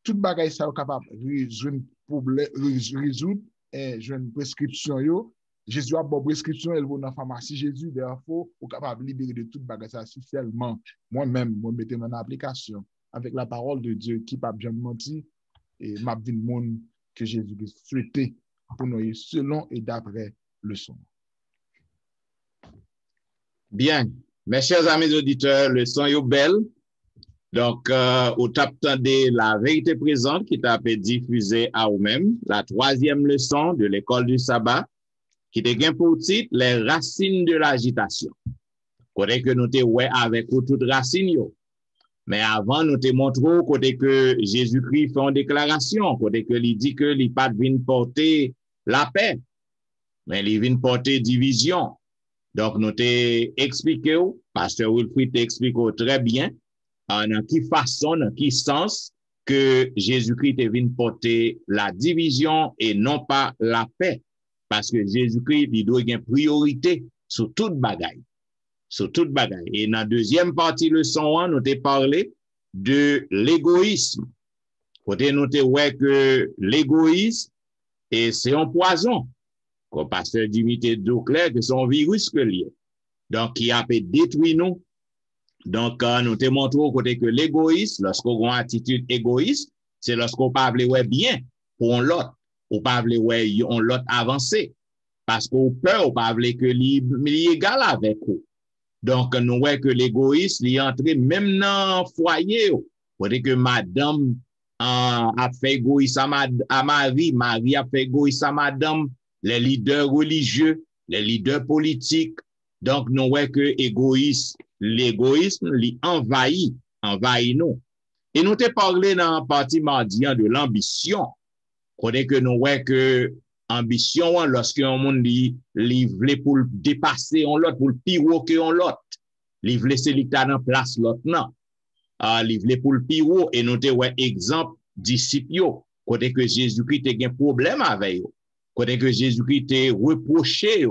Speaker 2: tout bagage ça est capable résoudre problème, résoudre et jouer une prescription yo. Jésus a une prescription, elle va dans la pharmacie. Jésus, therefore, est capable de libérer de toute bagage si seulement moi-même, je mettais mon application avec la parole de Dieu qui n'a jamais menti et m'a dit le monde que Jésus souhaitait pour nous selon et d'après le son.
Speaker 1: Bien. Mes chers amis auditeurs, le son est belle. Donc, au t'attendez la vérité présente qui t'a été diffusée à vous-même, la 3e leçon de l'école du sabbat, qui te gagne pour titre les racines de l'agitation. Côté que nous te ouais avec toutes racines yo. Mais avant nous te montrons côté que Jésus-Christ fait une déclaration, côté que il dit que il pas vient porter la paix, mais il vient porter division. Donc nous te expliqué, pasteur Wilfried t'explique très bien dans quelle façon, dans quel sens que Jésus-Christ est venu porter la division et non pas la paix. Parce que Jésus-Christ, il doit avoir une priorité sur toute bagaille. Sur toute bagaille. Et dans la deuxième partie de leçon 1, nous avons parlé de l'égoïsme. Côté nous avons dit que l'égoïsme, c'est un poison. Comme pasteur Dimitri Douclair, que c'est un virus que lié. Donc, qui a fait détruire nous. Donc, nous te montrons côté que l'égoïsme, lorsqu'on a une attitude égoïste, c'est lorsqu'on parle bien pour l'autre. Ou pas vle ouais on l'autre avancé parce qu'on peur ou pas vle que li égal avec ou. Donc nous ouais que l'égoïsme li entre même dans foyer ou que madame a fait égoïsme à Marie a fait égoïsme à madame, les leaders religieux, les leaders politiques. Donc nous ouais que l'égoïsme li envahit nous. Et nous te parlé dans la partie mardi de l'ambition. Côté que nous voyons que ambition, lorsqu'un monde livre pour dépasser on l'autre, pour le pire que on l'autre, livre c'est l'état en place l'autre non, livre pour le pire et nous te ouais exemple disciples, côté que Jésus-Christ a un problème avec eux, côté que Jésus-Christ a reproché,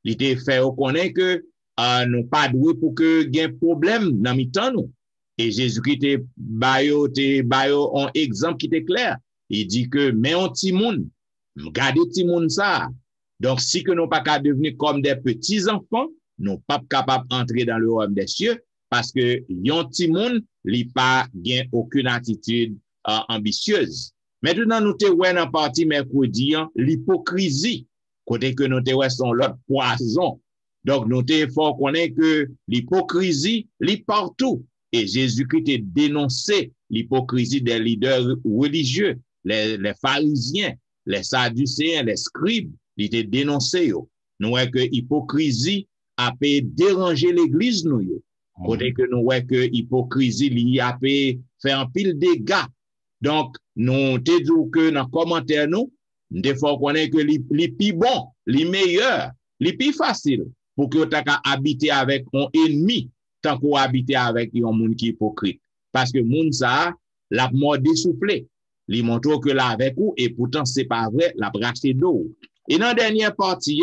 Speaker 1: il t'a fait reconnaître que nous pas doué pour que gain problème dans mi-temps nous, et Jésus-Christ bayo un exemple qui était clair. Il dit que, mais on timoun, gardez timoun ça. Donc, si que nous pas qu'à devenir comme des petits enfants, nous pas capables d'entrer dans le royaume des cieux, parce que yon timoun, li pas gain aucune attitude ambitieuse. Maintenant, nous te ouais dans partie mercredi, l'hypocrisie, côté que nous te ouais son l'autre poison. Donc, nous te faut connaître que l'hypocrisie, li partout. Et Jésus-Christ a dénoncé l'hypocrisie des leaders religieux. Les pharisiens, les sadducéens, les scribes, ils étaient dénoncés. Nous voyons que l'hypocrisie a pu déranger l'église. Nous côté que nous voyons que l'hypocrisie a pu faire un pile de dégâts. Donc, nous te disons que dans les commentaires, nous devons connaître que les plus bon, les meilleurs, les plus faciles pour que tu aies habiter avec un ennemi tant qu'on habite avec un monde qui est hypocrite. Parce que monde ça, la mort dessoufflé. Il montre que là avec vous, et pourtant c'est pas vrai, la braché d'eau. Et dans la dernière partie,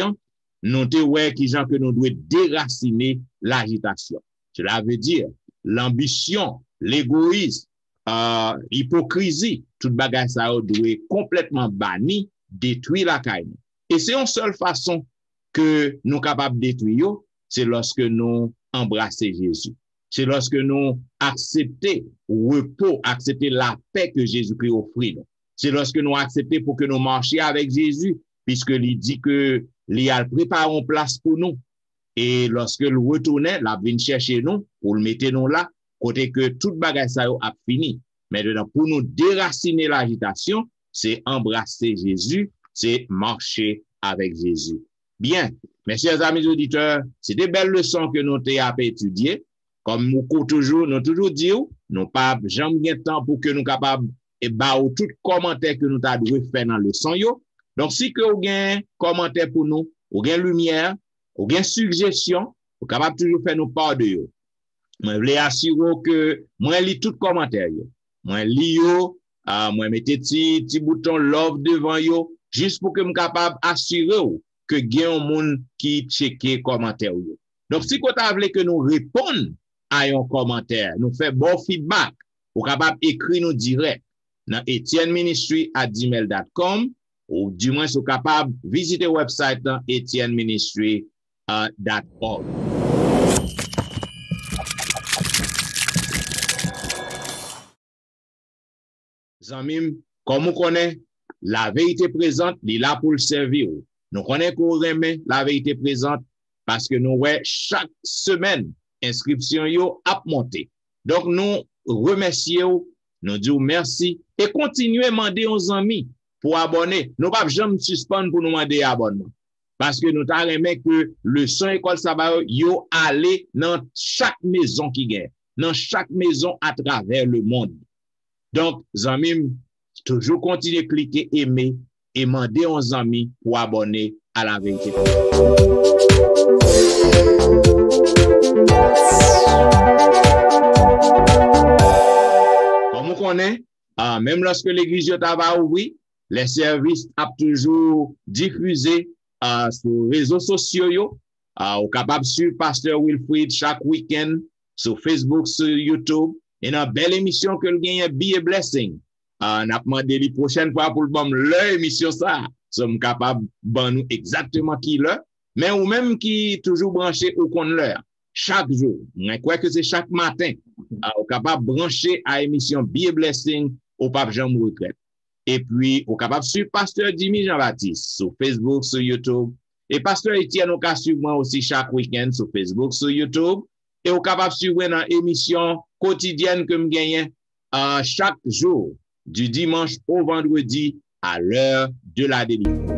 Speaker 1: nous te ouais qui gens que nous devons déraciner l'agitation. Cela veut dire l'ambition, l'égoïsme, hypocrisie, tout bagage ça doit complètement banni, détruire la caille. Et c'est une seule façon que nous capables de détruire, c'est lorsque nous embrasser Jésus. C'est lorsque nous accepter repos, accepter la paix que Jésus-Christ offre nous. C'est lorsque nous accepter pour que nous marchions avec Jésus, puisque il dit que il a préparé une place pour nous. Et lorsque le retournait, la vient chercher nous, pour le mettre nous là, côté que toute bagage ça a fini. Maintenant, pour nous déraciner l'agitation, c'est embrasser Jésus, c'est marcher avec Jésus. Bien, mes chers amis auditeurs, c'est des belles leçons que nous avons étudiées. Comme nous toujours dit, nous pas jamais de temps pour que nous capables et tout commentaire que nous avons fait dans le leçon yo. Donc si que vous avez un commentaire pour nous, ou avez lumière, ou avez suggestion, vous capable toujours faire nous part de yo. Moi voulais assurer que moi lis tout commentaire yo. Moi lis yo, moi mettez petit bouton love devant yo juste pour que me capable assurer que gen un monde qui checker commentaire yo. Donc si vous voulez que nous répondions à un commentaire, nous fait bon feedback, vous capable écrire nous direct dans etienneministry@gmail.com ou du moins vous capable visiter le website dans etienneministry.org. Zamim, comme on connaît, la vérité présente, il est là pour le servir. Nous connaissons qu'on remet la vérité présente parce que nous voyons chaque semaine inscription yo a monté. Donc nous remercions, nous disons merci et continuez à demander aux amis pour abonner. Nous pas jamais suspendre pour nous demander abonnement. Parce que nous t'arrêtons que le son école Sabah yo aller dans chaque maison qui gagne, dans chaque maison à travers le monde. Donc, amis, toujours continuer à cliquer, aimer et demander aux amis pour abonner à la vérité. Comme on connaît, même lorsque l'église va ouvrir, les services ont toujours diffusé sur les réseaux sociaux. Au capable sur Pasteur Wilfrid chaque week-end, sur Facebook, sur YouTube. Et dans une belle émission que le gagne Be a Blessing. On a demandé la prochaine fois pour le bon l'émission ça. Sommes capables de nous exactement qui l'heure. Mais ou même qui toujours branché au compte l'heure. Chaque jour. Je crois que c'est chaque matin. On capable de brancher à l'émission Be a Blessing au Pape Jean Retraite. Et puis, on capable de suivre Pasteur Jimmy Jean-Baptiste sur Facebook, sur YouTube. Et Pasteur Etienne, on capable suivre moi aussi chaque week-end sur Facebook, sur YouTube. Et on capable de suivre dans l'émission quotidienne que je gagne chaque jour, du dimanche au vendredi, à l'heure de la délivrance.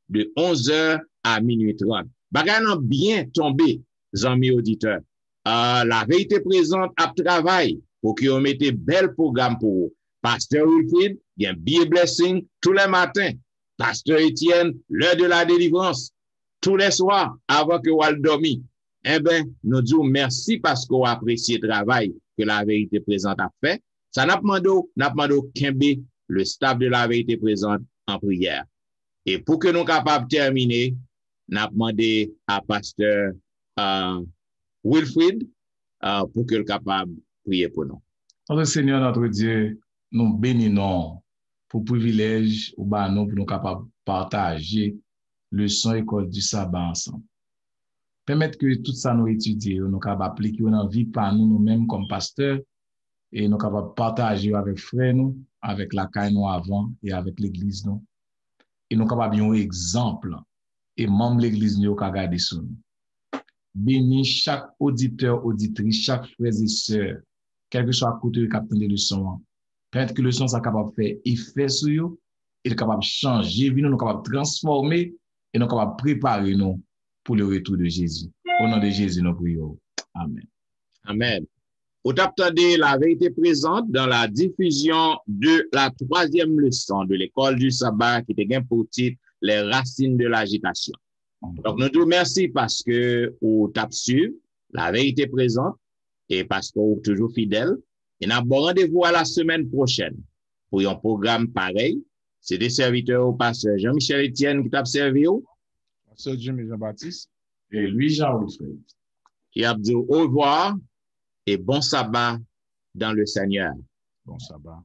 Speaker 1: De 11h à minuit 30. Bagay nan bien tombé, amis auditeurs. La vérité présente à travail pour que vous mettez bel programme pour vous. Pasteur Wilfrid, il y a Be a Blessing tous les matins. Pasteur Etienne, l'heure de la délivrance, tous les soirs avant que vous dormiez. Eh bien, nous disons merci parce qu'on apprécie le travail que la vérité présente a fait. Ça n'a pas demandé Kembe, le staff de la vérité présente en prière. Et pour que nous capables de terminer, n'a demandé à Pasteur Wilfrid pour que le capable de prier pour nous.
Speaker 3: Notre Seigneur, notre Dieu, nous bénissons pour privilège ou bah nous pour nous capables de partager le son école du sabbat ensemble. Permettre que tout ça nous étudier, nous capables d'appliquer dans la vie par nous-mêmes comme pasteurs et nous capables de partager avec frères nous, avec la caille nous avant et avec l'église nous. Et nous capables de un exemple et membre de l'église nous qui garder sur nous. Bénis chaque auditeur, auditrice, chaque frère et sœur, quel que soit le côté qui a de leçon. Peut-être que le son est capable de faire effet sur nous, il est capable de changer, nous sommes capables de transformer et nous sommes capables de préparer nous pour le retour de Jésus. Au nom de Jésus, nous prions. Amen.
Speaker 1: Amen. Vous attendez la vérité présente dans la diffusion de la 3e leçon de l'école du sabbat qui était pour titre les racines de l'agitation. Donc, nous te remercions parce que vous tapez sur la vérité présente et parce que vous êtes toujours fidèle. Et nous avons rendez-vous à la semaine prochaine pour un programme pareil. C'est des serviteurs au pasteur Jean-Michel Etienne qui t'a servi ou?
Speaker 2: Pasteur Jim et Jean-Baptiste.
Speaker 3: Et lui, Jean-Wilfred.
Speaker 1: Qui a dit au revoir et bon sabbat dans le Seigneur.
Speaker 2: Bon sabbat.